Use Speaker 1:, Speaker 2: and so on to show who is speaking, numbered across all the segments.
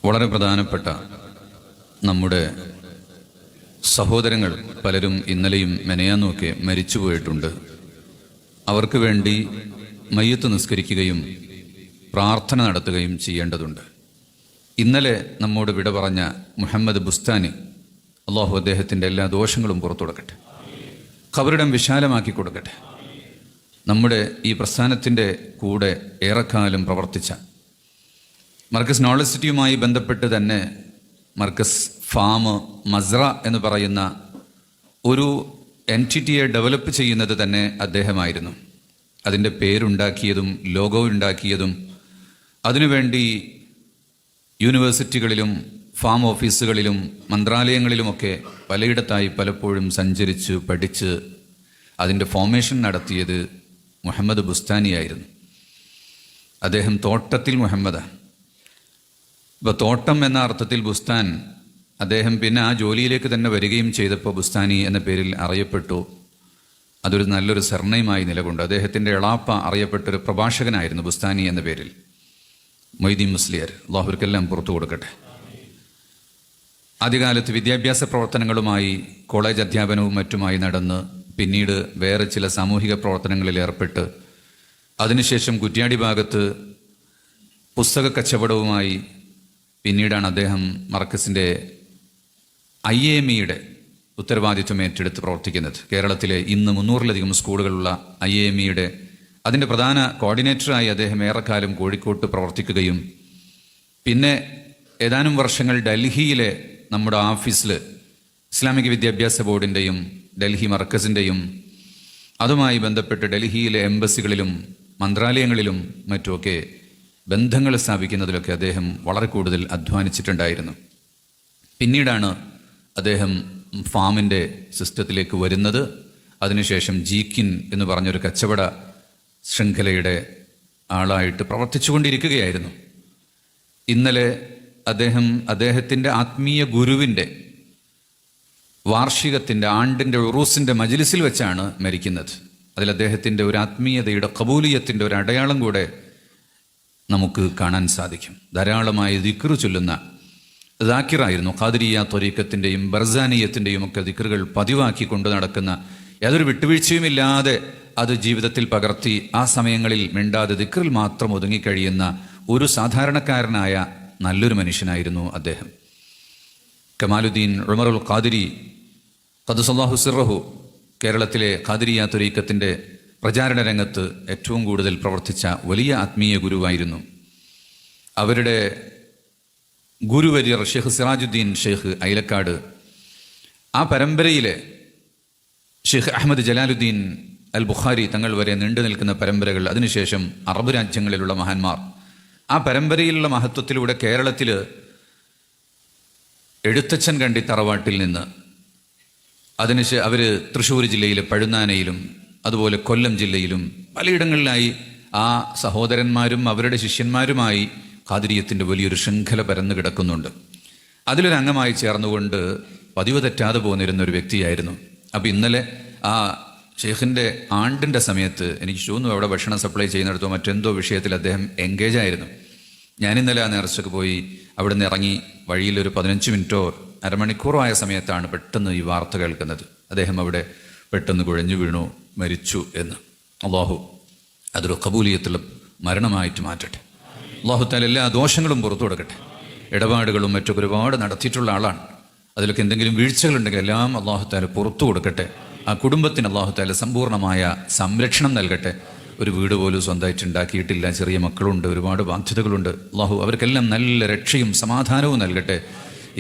Speaker 1: വളരെ പ്രധാനപ്പെട്ട നമ്മുടെ സഹോദരങ്ങൾ പലരും ഇന്നലെയും മെനയാന്നുമൊക്കെ മരിച്ചുപോയിട്ടുണ്ട്. അവർക്ക് വേണ്ടി മയ്യത്ത് നിസ്കരിക്കുകയും പ്രാർത്ഥന നടത്തുകയും ചെയ്യേണ്ടതുണ്ട്. ഇന്നലെ നമ്മോട് വിട പറഞ്ഞ മുഹമ്മദ് ബുസ്താനി, അള്ളാഹു അദ്ദേഹത്തിൻ്റെ എല്ലാ ദോഷങ്ങളും പുറത്തു കൊടുക്കട്ടെ, ഖബറിടം വിശാലമാക്കി കൊടുക്കട്ടെ. നമ്മുടെ ഈ പ്രസ്ഥാനത്തിൻ്റെ കൂടെ ഏറെക്കാലം പ്രവർത്തിച്ച മർക്കസ് നോളജ് സിറ്റിയുമായി ബന്ധപ്പെട്ട് തന്നെ മർക്കസ് ഫാം മസ്റ എന്ന് പറയുന്ന ഒരു എൻറ്റിറ്റിയെ ഡെവലപ്പ് ചെയ്യുന്നത് തന്നെ അദ്ദേഹമായിരുന്നു. അതിൻ്റെ പേരുണ്ടാക്കിയതും ലോഗോ ഉണ്ടാക്കിയതും അതിനുവേണ്ടി യൂണിവേഴ്സിറ്റികളിലും ഫാം ഓഫീസുകളിലും മന്ത്രാലയങ്ങളിലുമൊക്കെ പലയിടത്തായി പലപ്പോഴും സഞ്ചരിച്ച് പഠിച്ച് അതിൻ്റെ ഫോർമേഷൻ നടത്തിയത് മുഹമ്മദ് ബുസ്താനിയായിരുന്നു. അദ്ദേഹം തോട്ടത്തിൽ മുഹമ്മദാണ്. ഇപ്പോൾ തോട്ടം എന്ന അർത്ഥത്തിൽ ബുസ്താൻ. അദ്ദേഹം പിന്നെ ആ ജോലിയിലേക്ക് തന്നെ വരികയും ചെയ്തപ്പോൾ ബുസ്താനി എന്ന പേരിൽ അറിയപ്പെട്ടു. അതൊരു നല്ലൊരു സർനെയിമായി നിലകൊണ്ടു. അദ്ദേഹത്തിൻ്റെ എളാപ്പ അറിയപ്പെട്ടൊരു പ്രഭാഷകനായിരുന്നു ബുസ്താനി എന്ന പേരിൽ, മൊയ്തീൻ മുസ്ലിയാർ. അള്ളാഹുർക്കെല്ലാം പുറത്തു കൊടുക്കട്ടെ. ആദ്യകാലത്ത് വിദ്യാഭ്യാസ പ്രവർത്തനങ്ങളുമായി കോളേജ് അധ്യാപനവും മറ്റുമായി നടന്ന് പിന്നീട് വേറെ ചില സാമൂഹിക പ്രവർത്തനങ്ങളിൽ ഏർപ്പെട്ട് അതിനുശേഷം കുറ്റ്യാടി ഭാഗത്ത് പുസ്തക കച്ചവടവുമായി പിന്നീടാണ് അദ്ദേഹം മർക്കസിൻ്റെ IAME ഉത്തരവാദിത്വം ഏറ്റെടുത്ത് പ്രവർത്തിക്കുന്നത്. കേരളത്തിലെ ഇന്ന് 300-ലധികം സ്കൂളുകളുള്ള IAME അതിൻ്റെ പ്രധാന കോർഡിനേറ്ററായി അദ്ദേഹം ഏറെക്കാലം കോഴിക്കോട്ട് പ്രവർത്തിക്കുകയും പിന്നെ ഏതാനും വർഷങ്ങൾ ഡൽഹിയിലെ നമ്മുടെ ഓഫീസിൽ ഇസ്ലാമിക വിദ്യാഭ്യാസ ബോർഡിൻ്റെയും ഡൽഹി മർക്കസിൻ്റെയും അതുമായി ബന്ധപ്പെട്ട് ഡൽഹിയിലെ എംബസികളിലും മന്ത്രാലയങ്ങളിലും മറ്റുമൊക്കെ ബന്ധങ്ങൾ സ്ഥാപിക്കുന്നതിലൊക്കെ അദ്ദേഹം വളരെ കൂടുതൽ അധ്വാനിച്ചിട്ടുണ്ടായിരുന്നു. പിന്നീടാണ് അദ്ദേഹം ഫാമിൻ്റെ സിസ്റ്റത്തിലേക്ക് വരുന്നത്. അതിനുശേഷം ജീക്കിൻ എന്ന് പറഞ്ഞൊരു കച്ചവട ശൃംഖലയുടെ ആളായിട്ട് പ്രവർത്തിച്ചുകൊണ്ടിരിക്കുകയായിരുന്നു. ഇന്നലെ അദ്ദേഹത്തിൻ്റെ ആത്മീയ ഗുരുവിൻ്റെ വാർഷികത്തിൻ്റെ ആണ്ടിൻ്റെ ഉറൂസിൻ്റെ മജ്ലിസിൽ വെച്ചാണ് മരിക്കുന്നത്. അതിൽ അദ്ദേഹത്തിൻ്റെ ഒരു ആത്മീയതയുടെ ഖബൂലിയത്തിൻ്റെ ഒരു അടയാളം കൂടെ നമുക്ക് കാണാൻ സാധിക്കും. ധാരാളമായി ദിക്ർ ചൊല്ലുന്ന ദാക്കിറായിരുന്നു. ഖാദിരിയ ത്വരീഖത്തിൻ്റെയും ബർസാനിയത്തിൻ്റെയും ഒക്കെ ദിക്റുകൾ പതിവാക്കി കൊണ്ടു നടക്കുന്ന, യാതൊരു വിട്ടുവീഴ്ചയുമില്ലാതെ അത് ജീവിതത്തിൽ പകർത്തി ആ സമയങ്ങളിൽ മിണ്ടാതെ ദിക്റിൽ മാത്രം ഒതുങ്ങിക്കഴിയുന്ന ഒരു സാധാരണക്കാരനായ നല്ലൊരു മനുഷ്യനായിരുന്നു അദ്ദേഹം. കമാലുദ്ദീൻ ഉമറുൽ ഖാദിരി ഖദ്ദസല്ലാഹു സിർറഹു കേരളത്തിലെ ഖാദിരിയ ത്വരീഖത്തിൻ്റെ പ്രചാരണ രംഗത്ത് ഏറ്റവും കൂടുതൽ പ്രവർത്തിച്ച വലിയ ആത്മീയ ഗുരുവായിരുന്നു. അവരുടെ ഗുരുവര്യർ ഷെയ്ഖ് സിറാജുദ്ദീൻ ഷെയ്ഖ് ഐലക്കാട്, ആ പരമ്പരയിലെ ഷെയ്ഖ് അഹമ്മദ് ജലാലുദ്ദീൻ അൽ ബുഖാരി തങ്ങൾ വരെ നീണ്ടു നിൽക്കുന്ന പരമ്പരകൾ, അതിനുശേഷം അറബ് രാജ്യങ്ങളിലുള്ള മഹാന്മാർ, ആ പരമ്പരയിലുള്ള മഹത്വത്തിലൂടെ കേരളത്തിൽ എഴുത്തച്ഛൻ കണ്ടി തറവാട്ടിൽ നിന്ന് അവർ തൃശ്ശൂർ ജില്ലയിലെ പഴുന്നാനയിലും അതുപോലെ കൊല്ലം ജില്ലയിലും പലയിടങ്ങളിലായി ആ സഹോദരന്മാരും അവരുടെ ശിഷ്യന്മാരുമായി ഖാദിരിയത്തിൻ്റെ വലിയൊരു ശൃംഖല പരന്നു കിടക്കുന്നുണ്ട്. അതിലൊരു അംഗമായി ചേർന്നുകൊണ്ട് പതിവ് തെറ്റാതെ പോന്നിരുന്ന ഒരു വ്യക്തിയായിരുന്നു. അപ്പോൾ ഇന്നലെ ആ ഷെയ്ഖിൻ്റെ ആണ്ടിൻ്റെ സമയത്ത് എനിക്ക് തോന്നുന്നു അവിടെ ഭക്ഷണം സപ്ലൈ ചെയ്യുന്നിടത്തോ മറ്റെന്തോ വിഷയത്തിൽ അദ്ദേഹം എൻഗേജ് ആയിരുന്നു. ഞാനിന്നലെ ആ നേർച്ചയ്ക്ക് പോയി അവിടെ നിന്ന് ഇറങ്ങി വഴിയിലൊരു 15 മിനിറ്റോ അരമണിക്കൂറോ ആയ സമയത്താണ് പെട്ടെന്ന് ഈ വാർത്ത കേൾക്കുന്നത്. അദ്ദേഹം അവിടെ പെട്ടെന്ന് കുഴഞ്ഞു വീണു, മരിച്ചു എന്ന്. അള്ളാഹു അതൊരു ഖബൂലിയത്തുള്ള മരണമായിട്ട് മാറ്റട്ടെ. അള്ളാഹു താല എല്ലാ ദോഷങ്ങളും പുറത്തു കൊടുക്കട്ടെ. ഇടപാടുകളും മറ്റൊക്കെ ഒരുപാട് നടത്തിയിട്ടുള്ള ആളാണ്. അതിലൊക്കെ എന്തെങ്കിലും വീഴ്ചകളുണ്ടെങ്കിൽ എല്ലാം അള്ളാഹു താല പുറത്തു കൊടുക്കട്ടെ. ആ കുടുംബത്തിന് അള്ളാഹു താല സമ്പൂർണ്ണമായ സംരക്ഷണം നൽകട്ടെ. ഒരു വീട് പോലും സ്വന്തമായിട്ട് ഉണ്ടാക്കിയിട്ടില്ല, ചെറിയ മക്കളുണ്ട്, ഒരുപാട് ബാധ്യതകളുണ്ട്. അള്ളാഹു അവർക്കെല്ലാം നല്ല രക്ഷയും സമാധാനവും നൽകട്ടെ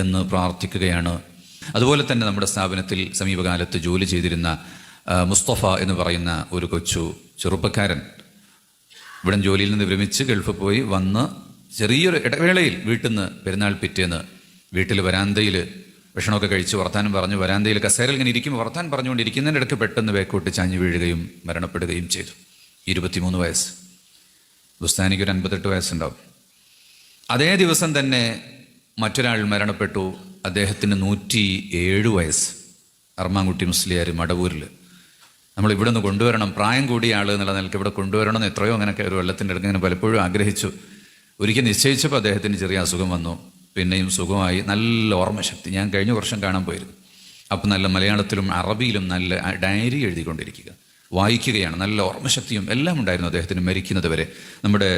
Speaker 1: എന്ന് പ്രാർത്ഥിക്കുകയാണ്. അതുപോലെ തന്നെ നമ്മുടെ സ്ഥാപനത്തിൽ സമീപകാലത്ത് ജോലി ചെയ്തിരുന്ന മുസ്തഫ എന്ന് പറയുന്ന ഒരു കൊച്ചു ചെറുപ്പക്കാരൻ ഇവിടെ ജോലിയിൽ നിന്ന് വിരമിച്ച് ഗൾഫ് പോയി വന്ന് ചെറിയൊരു ഇടവേളയിൽ വീട്ടിൽ നിന്ന് പെരുന്നാൾ പിറ്റേന്ന് വീട്ടിൽ വരാന്തയിൽ ഭക്ഷണമൊക്കെ കഴിച്ച് വർത്താനം പറഞ്ഞു വരാന്തയിൽ കസേരയിൽ ഇങ്ങനെ ഇരിക്കുമ്പോൾ വർത്താൻ പറഞ്ഞുകൊണ്ടിരിക്കുന്നതിൻ്റെ ഇടയ്ക്ക് പെട്ടെന്ന് വേക്കോട്ട് ചാഞ്ഞു വീഴുകയും മരണപ്പെടുകയും ചെയ്തു. 23 വയസ്സ്. ബുസ്താനിക്ക് ഒരു 58 വയസ്സുണ്ടാവും. അതേ ദിവസം തന്നെ മറ്റൊരാൾ മരണപ്പെട്ടു. അദ്ദേഹത്തിന് 107 വയസ്സ്. അർമാൻകുട്ടി മുസ്ലിയാർ മടവൂരിൽ. നമ്മൾ ഇവിടെ നിന്ന് കൊണ്ടുവരണം, പ്രായം കൂടിയ ആൾ എന്നുള്ള നിലയ്ക്ക് ഇവിടെ കൊണ്ടുവരണമെന്ന് എത്രയോ അങ്ങനെയൊക്കെ ഒരു വെള്ളത്തിൻ്റെ അടുത്ത് ഇങ്ങനെ പലപ്പോഴും ആഗ്രഹിച്ചു. ഒരിക്കൽ നിശ്ചയിച്ചപ്പോൾ അദ്ദേഹത്തിന് ചെറിയ അസുഖം വന്നു. പിന്നെയും സുഖമായി, നല്ല ഓർമ്മശക്തി. ഞാൻ കഴിഞ്ഞ വർഷം കാണാൻ പോയിരുന്നു. അപ്പം നല്ല മലയാളത്തിലും അറബിയിലും നല്ല ഡയറി എഴുതിക്കൊണ്ടിരിക്കുക, വായിക്കുകയാണ്. നല്ല ഓർമ്മശക്തിയും എല്ലാം ഉണ്ടായിരുന്നു അദ്ദേഹത്തിന് മരിക്കുന്നത് വരെ. നമ്മുടെ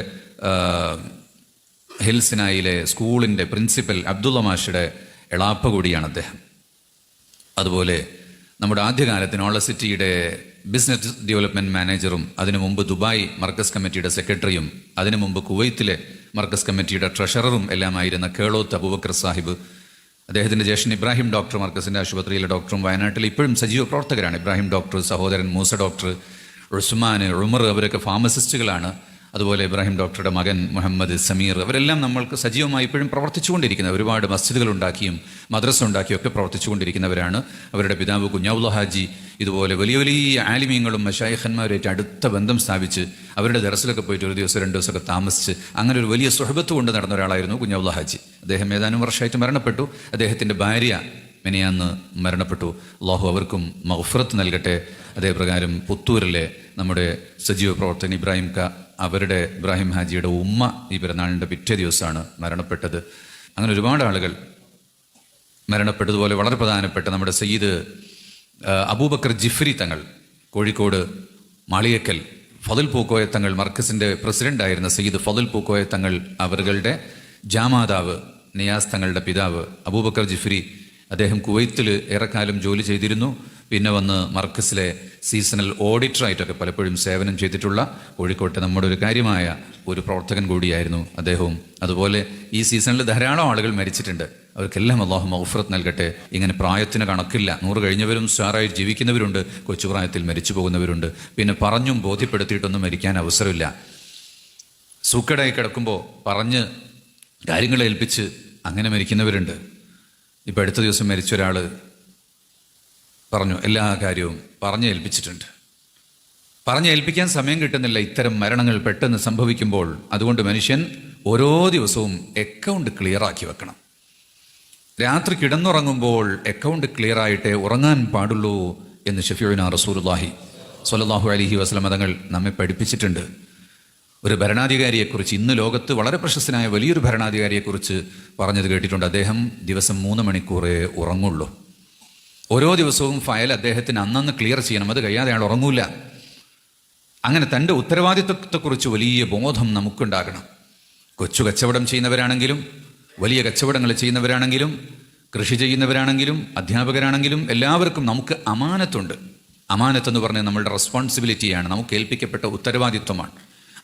Speaker 1: ഹിൽസിനായിലെ സ്കൂളിൻ്റെ പ്രിൻസിപ്പൽ അബ്ദുള്ള മാഷയുടെ എളാപ്പ കൂടിയാണ് അദ്ദേഹം. അതുപോലെ നമ്മുടെ ആദ്യകാലത്ത് നോളജ് സിറ്റിയുടെ ബിസിനസ് ഡെവലപ്മെൻറ്റ് മാനേജറും അതിനു മുമ്പ് ദുബായ് മർക്കസ് കമ്മിറ്റിയുടെ സെക്രട്ടറിയും അതിനു മുമ്പ് കുവൈത്തിലെ മർക്കസ് കമ്മിറ്റിയുടെ ട്രഷററും എല്ലാമായിരുന്ന കേളോത്ത് അബൂബക്കർ സാഹിബ്, അദ്ദേഹത്തിൻ്റെ ജ്യേഷ്ഠൻ ഇബ്രാഹിം ഡോക്ടർ, മർക്കസിൻ്റെ ആശുപത്രിയിലെ ഡോക്ടറും വയനാട്ടിൽ ഇപ്പോഴും സജീവ പ്രവർത്തകരാണ്. ഇബ്രാഹിം ഡോക്ടർ, സഹോദരൻ മൂസ ഡോക്ടർ, ഉസ്മാൻ, ഉമർ, അവരൊക്കെ ഫാർമസിസ്റ്റുകളാണ്. അതുപോലെ ഇബ്രാഹിം ഡോക്ടറുടെ മകൻ മുഹമ്മദ് സമീർ, അവരെല്ലാം നമ്മൾക്ക് സജീവമായി ഇപ്പോഴും പ്രവർത്തിച്ചുകൊണ്ടിരിക്കുന്നത്. ഒരുപാട് മസ്ജിദുകൾ ഉണ്ടാക്കിയും മദ്രസ ഉണ്ടാക്കിയും ഒക്കെ പ്രവർത്തിച്ചുകൊണ്ടിരിക്കുന്നവരാണ്. അവരുടെ പിതാവ് കുഞ്ഞാവുള്ള ഹാജി ഇതുപോലെ വലിയ വലിയ ആലിമീങ്ങളും മശായിഖന്മാരുമായിട്ട് അടുത്ത ബന്ധം സ്ഥാപിച്ച് അവരുടെ ദർസിലൊക്കെ പോയിട്ട് ഒരു ദിവസം 2 ദിവസമൊക്കെ താമസിച്ച് അങ്ങനെ ഒരു വലിയ സുഹബത്ത് കൊണ്ട് നടന്ന ഒരാളായിരുന്നു കുഞ്ഞാവുള്ള ഹാജി. അദ്ദേഹം ഏതാനും വർഷമായിട്ട് മരണപ്പെട്ടു. അദ്ദേഹത്തിൻ്റെ ഭാര്യ മെനിയാന്ന് മരണപ്പെട്ടു. അള്ളാഹു അവർക്കും മഗ്ഫിറത്ത് നൽകട്ടെ. അതേപ്രകാരം പുത്തൂരിലെ നമ്മുടെ സജീവ പ്രവർത്തകൻ ഇബ്രാഹിം ഹാജിയുടെ ഉമ്മ ഈ പെരുന്നാളിൻ്റെ പിറ്റേ ദിവസമാണ് മരണപ്പെട്ടത്. അങ്ങനെ ഒരുപാട് ആളുകൾ മരണപ്പെട്ടതുപോലെ വളരെ പ്രധാനപ്പെട്ട നമ്മുടെ സയ്യിദ് അബൂബക്കർ ജിഫ്രി തങ്ങൾ, കോഴിക്കോട് മാളിയക്കൽ ഫضൽ പൂക്കോയ തങ്ങൾ, മർക്കസിൻ്റെ പ്രസിഡൻ്റായിരുന്ന സയ്യിദ് ഫضൽ പൂക്കോയ തങ്ങൾ അവരുടെ ജാമാതാവ് നിയാസ് തങ്ങളുടെ പിതാവ് അബൂബക്കർ ജിഫ്രി, അദ്ദേഹം കുവൈത്തിൽ ഏറെക്കാലം ജോലി ചെയ്തിരുന്നു. പിന്നെ വന്ന് മർക്കസിലെ സീസണൽ ഓഡിറ്ററായിട്ടൊക്കെ പലപ്പോഴും സേവനം ചെയ്തിട്ടുള്ള കോഴിക്കോട്ടെ നമ്മുടെ ഒരു കാര്യമായ ഒരു പ്രവർത്തകൻ കൂടിയായിരുന്നു അദ്ദേഹവും. അതുപോലെ ഈ സീസണിൽ ധാരാളം ആളുകൾ മരിച്ചിട്ടുണ്ട്. അവർക്കെല്ലാം അള്ളാഹു മഗ്ഫിറത്ത് നൽകട്ടെ. ഇങ്ങനെ പ്രായത്തിന് കണക്കില്ല. 100 കഴിഞ്ഞവരും സ്റ്റാറായി ജീവിക്കുന്നവരുണ്ട്, കൊച്ചുപ്രായത്തിൽ മരിച്ചു പോകുന്നവരുണ്ട്. പിന്നെ പറഞ്ഞും ബോധ്യപ്പെടുത്തിയിട്ടൊന്നും മരിക്കാൻ അവസരമില്ല. സൂക്കേടായി കിടക്കുമ്പോൾ പറഞ്ഞ് കാര്യങ്ങളെ ഏൽപ്പിച്ച് അങ്ങനെ മരിക്കുന്നവരുണ്ട്. ഇപ്പം അടുത്ത ദിവസം മരിച്ച ഒരാൾ പറഞ്ഞു, എല്ലാ കാര്യവും പറഞ്ഞേൽപ്പിച്ചിട്ടുണ്ട്. പറഞ്ഞേൽപ്പിക്കാൻ സമയം കിട്ടുന്നില്ല ഇത്തരം മരണങ്ങൾ പെട്ടെന്ന് സംഭവിക്കുമ്പോൾ. അതുകൊണ്ട് മനുഷ്യൻ ഓരോ ദിവസവും അക്കൗണ്ട് ക്ലിയറാക്കി വെക്കണം. രാത്രി കിടന്നുറങ്ങുമ്പോൾ അക്കൗണ്ട് ക്ലിയറായിട്ടേ ഉറങ്ങാൻ പാടുള്ളൂ എന്ന് ഷഫീഉനാ റസൂലുള്ളാഹി സ്വല്ലല്ലാഹു അലൈഹി വസല്ലം തങ്ങൾ നമ്മെ പഠിപ്പിച്ചിട്ടുണ്ട്. ഒരു ഭരണാധികാരിയെക്കുറിച്ച്, ഇന്ന് ലോകത്ത് വളരെ പ്രശസ്തനായ വലിയൊരു ഭരണാധികാരിയെക്കുറിച്ച് പറഞ്ഞത് കേട്ടിട്ടുണ്ട്. അദ്ദേഹം ദിവസം 3 മണിക്കൂറേ ഉറങ്ങുള്ളൂ. ഓരോ ദിവസവും ഫയൽ അദ്ദേഹത്തിന് അന്നന്ന് ക്ലിയർ ചെയ്യണം, അത് കഴിയാതെ അയാൾ ഉറങ്ങൂല. അങ്ങനെ തൻ്റെ ഉത്തരവാദിത്വത്തെക്കുറിച്ച് വലിയ ബോധം നമുക്കുണ്ടാകണം. കൊച്ചു കച്ചവടം ചെയ്യുന്നവരാണെങ്കിലും വലിയ കച്ചവടങ്ങൾ ചെയ്യുന്നവരാണെങ്കിലും കൃഷി ചെയ്യുന്നവരാണെങ്കിലും അധ്യാപകരാണെങ്കിലും എല്ലാവർക്കും നമുക്ക് അമാനത്തുണ്ട്. അമാനത്തെന്ന് പറഞ്ഞാൽ നമ്മളുടെ റെസ്പോൺസിബിലിറ്റിയാണ്, നമുക്ക് ഏൽപ്പിക്കപ്പെട്ട ഉത്തരവാദിത്വമാണ്.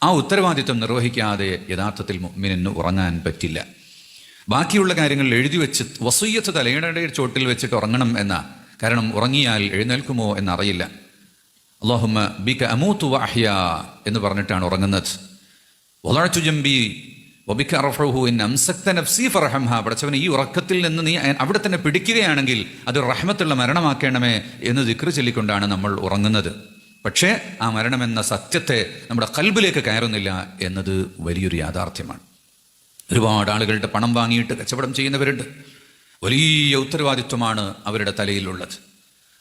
Speaker 1: ആ ഉത്തരവാദിത്വം നിർവഹിക്കാതെ യഥാർത്ഥത്തിൽ മുഅ്മിനിന് ഉറങ്ങാൻ പറ്റില്ല. ബാക്കിയുള്ള കാര്യങ്ങൾ എഴുതി വെച്ച് വസിയ്യത്ത് തലയുടെ ചോട്ടിൽ വെച്ചിട്ട് ഉറങ്ങണം എന്ന, കാരണം ഉറങ്ങിയാൽ എഴുന്നേൽക്കുമോ എന്നറിയില്ല. അല്ലാഹുമ്മ ബിക അമൂതു വഅഹ്യാ എന്ന് പറഞ്ഞിട്ടാണ് ഉറങ്ങുന്നത്. വളഅതു ജംബി വബിക അർഫഉഹു ഇൻ അംസക്ത നഫ്സി ഫർഹംഹാ. പടച്ചവനെ, ഈ ഉറക്കത്തിൽ നിന്ന് നീ അവിടെ തന്നെ പിടിക്കുകയാണെങ്കിൽ അത് റഹ്മത്തുള്ള മരണമാക്കണമേ എന്ന് ദിക്ർ ചൊല്ലിക്കൊണ്ടാണ് നമ്മൾ ഉറങ്ങുന്നത്. പക്ഷേ ആ മരണമെന്ന സത്യത്തെ നമ്മുടെ ഖൽബിലേക്ക് കയറുന്നില്ല എന്നത് വലിയൊരു യാഥാർത്ഥ്യമാണ്. ഒരുപാട് ആളുകളുടെ പണം വാങ്ങിയിട്ട് കച്ചവടം ചെയ്യുന്നവരുണ്ട്. വലിയ ഉത്തരവാദിത്വമാണ് അവരുടെ തലയിലുള്ളത്.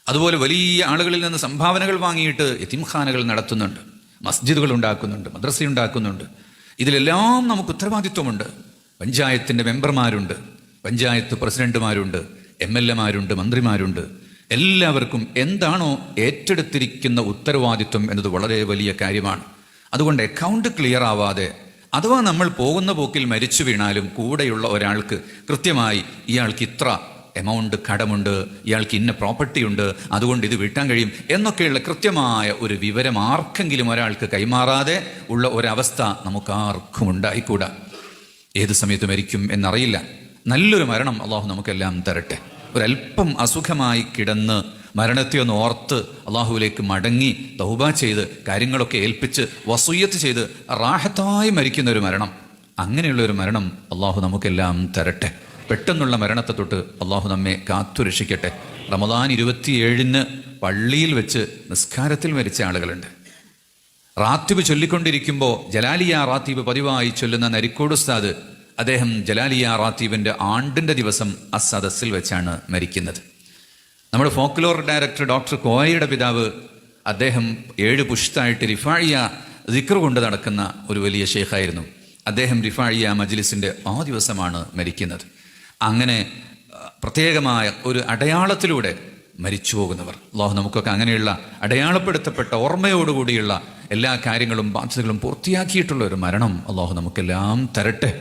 Speaker 1: അതുപോലെ വലിയ ആളുകളിൽ നിന്ന് സംഭാവനകൾ വാങ്ങിയിട്ട് യതീംഖാനകൾ നടത്തുന്നുണ്ട്, മസ്ജിദുകൾ ഉണ്ടാക്കുന്നുണ്ട്, മദ്രസ ഉണ്ടാക്കുന്നുണ്ട്. ഇതിലെല്ലാം നമുക്ക് ഉത്തരവാദിത്വമുണ്ട്. പഞ്ചായത്തിൻ്റെ മെമ്പർമാരുണ്ട്, പഞ്ചായത്ത് പ്രസിഡന്റുമാരുണ്ട്, MLA-മാരുണ്ട്, മന്ത്രിമാരുണ്ട്. എല്ലാവർക്കും എന്താണോ ഏറ്റെടുത്തിരിക്കുന്ന ഉത്തരവാദിത്വം എന്നത് വളരെ വലിയ കാര്യമാണ്. അതുകൊണ്ട് അക്കൗണ്ട് ക്ലിയർ ആവാതെ, അഥവാ നമ്മൾ പോകുന്ന പോക്കിൽ മരിച്ചു വീണാലും കൂടെയുള്ള ഒരാൾക്ക് കൃത്യമായി ഇയാൾക്ക് ഇത്ര എമൗണ്ട് കടമുണ്ട്, ഇയാൾക്ക് ഇന്ന പ്രോപ്പർട്ടി ഉണ്ട്, അതുകൊണ്ട് ഇത് വീട്ടാൻ കഴിയും എന്നൊക്കെയുള്ള കൃത്യമായ ഒരു വിവരം ആർക്കെങ്കിലും ഒരാൾക്ക് കൈമാറാതെ ഉള്ള ഒരവസ്ഥ നമുക്കാർക്കും ഉണ്ടായിക്കൂടാ. ഏത് സമയത്ത് മരിക്കും എന്നറിയില്ല. നല്ലൊരു മരണം അള്ളാഹു നമുക്കെല്ലാം തരട്ടെ. ഒരല്പം അസുഖമായി കിടന്ന് മരണത്തെ ഒന്ന് ഓർത്ത് അള്ളാഹുവിലേക്ക് മടങ്ങി തൗബ ചെയ്ത് കാര്യങ്ങളൊക്കെ ഏൽപ്പിച്ച് വസിയ്യത്ത് ചെയ്ത് റാഹത്തായി മരിക്കുന്ന ഒരു മരണം, അങ്ങനെയുള്ള ഒരു മരണം അള്ളാഹു നമുക്കെല്ലാം തരട്ടെ. പെട്ടെന്നുള്ള മരണത്തെ തൊട്ട് അള്ളാഹു നമ്മെ കാത്തുരക്ഷിക്കട്ടെ. റമദാൻ 27 പള്ളിയിൽ വെച്ച് നിസ്കാരത്തിൽ മരിച്ച ആളുകളുണ്ട്. റാത്തീബ് ചൊല്ലിക്കൊണ്ടിരിക്കുമ്പോൾ ജലാലിയ റാത്തീബ് പതിവായി ചൊല്ലുന്ന നരിക്കോട് ഉസ്താദ്, അദ്ദേഹം ജലാലിയ റാത്തീബിൻ്റെ ആണ്ടിൻ്റെ ദിവസം ആ സദസ്സിൽ വെച്ചാണ് മരിക്കുന്നത്. നമ്മുടെ ഫോക്ലോർ ഡയറക്ടർ ഡോക്ടർ കോയയുടെ പിതാവ്, അദ്ദേഹം 7 പുഷ്തായിട്ട് റിഫാഴിയ ദിക്ർ കൊണ്ട് നടക്കുന്ന ഒരു വലിയ ഷെയ്ഖായിരുന്നു. അദ്ദേഹം റിഫാഴിയ മജ്ലിസിൻ്റെ ആ ദിവസമാണ് മരിക്കുന്നത്. അങ്ങനെ പ്രത്യേകമായ ഒരു അടയാളത്തിലൂടെ മരിച്ചു പോകുന്നവർ. അള്ളാഹു നമുക്കൊക്കെ അങ്ങനെയുള്ള അടയാളപ്പെടുത്തപ്പെട്ട ഓർമ്മയോടുകൂടിയുള്ള എല്ലാ കാര്യങ്ങളും ബാധ്യതകളും പൂർത്തിയാക്കിയിട്ടുള്ള ഒരു മരണം അള്ളാഹു നമുക്കെല്ലാം തരട്ടെ.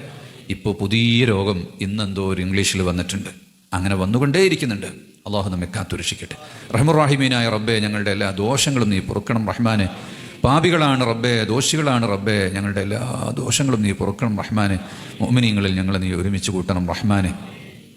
Speaker 1: ഇപ്പോൾ പുതിയ രോഗം ഇന്നെന്തോ ഒരു ഇംഗ്ലീഷിൽ വന്നിട്ടുണ്ട്, അങ്ങനെ വന്നുകൊണ്ടേയിരിക്കുന്നുണ്ട്. അള്ളാഹു നമ്മെ കാത്തുരക്ഷിക്കട്ടെ. റഹ്മുറാഹിമീനായ റബ്ബേ, ഞങ്ങളുടെ എല്ലാ ദോഷങ്ങളും നീ പൊറുക്കണം റഹ്മാനെ. പാപികളാണ് റബ്ബേ, ദോഷികളാണ് റബ്ബേ, ഞങ്ങളുടെ എല്ലാ ദോഷങ്ങളും നീ പൊറുക്കണം റഹ്മാനെ. മുഅ്മിനീങ്ങളിൽ ഞങ്ങളെ നീ ഒരുമിച്ച് കൂട്ടണം റഹ്മാനെ.